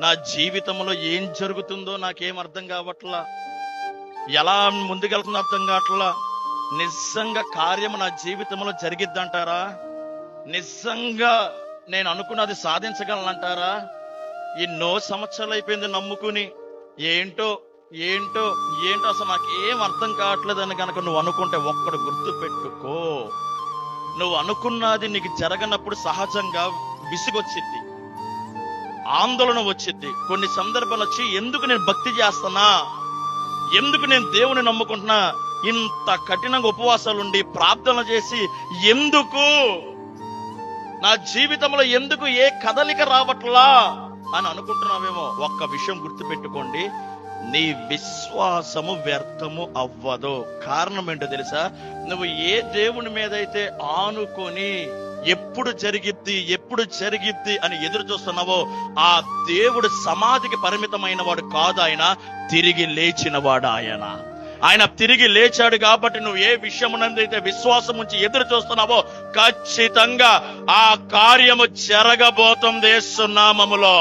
నా జీవితంలో ఏం జరుగుతుందో నాకేం అర్థం కావట్లా, ఎలా ముందుకెళ్తుందో అర్థం కావట్లా. నిజంగా కార్యము నా జీవితంలో జరిగిద్దంటారా? నిజంగా నేను అనుకున్నది సాధించగలనంటారా? ఎన్నో సంవత్సరాలు అయిపోయింది నమ్ముకుని, ఏంటో ఏంటో ఏంటో అసలు నాకు ఏం అర్థం కావట్లేదని కనుక నువ్వు అనుకుంటే ఒక్కడు గుర్తు పెట్టుకో, నువ్వు అనుకున్నది నీకు జరగనప్పుడు సహజంగా విసుగొచ్చిద్ది, ఆందోళన వచ్చిద్ది. కొన్ని సందర్భాలు వచ్చి ఎందుకు నేను భక్తి చేస్తున్నా, ఎందుకు నేను దేవుని నమ్ముకుంటున్నా, ఇంత కఠినంగా ఉపవాసాలుండి ప్రార్థన చేసి ఎందుకు నా జీవితంలో ఎందుకు ఏ కదలిక రావట్లా అని అనుకుంటున్నావేమో. ఒక్క విషయం గుర్తుపెట్టుకోండి, నీ విశ్వాసము వ్యర్థము అవ్వదు. కారణం ఏంటో తెలుసా? నువ్వు ఏ దేవుని మీద అయితే ఆనుకొని ఎప్పుడు జరిగిద్ది అని ఎదురు చూస్తున్నావో ఆ దేవుడు సమాధికి పరిమితమైన వాడు కాదు. ఆయన తిరిగి లేచిన వాడు. ఆయన తిరిగి లేచాడు కాబట్టి నువ్వు ఏ విషయమునందైతే విశ్వాసం ఉంచి ఎదురు చూస్తున్నావో ఖచ్చితంగా ఆ కార్యము జరగబోతుంది యేసు నామములో.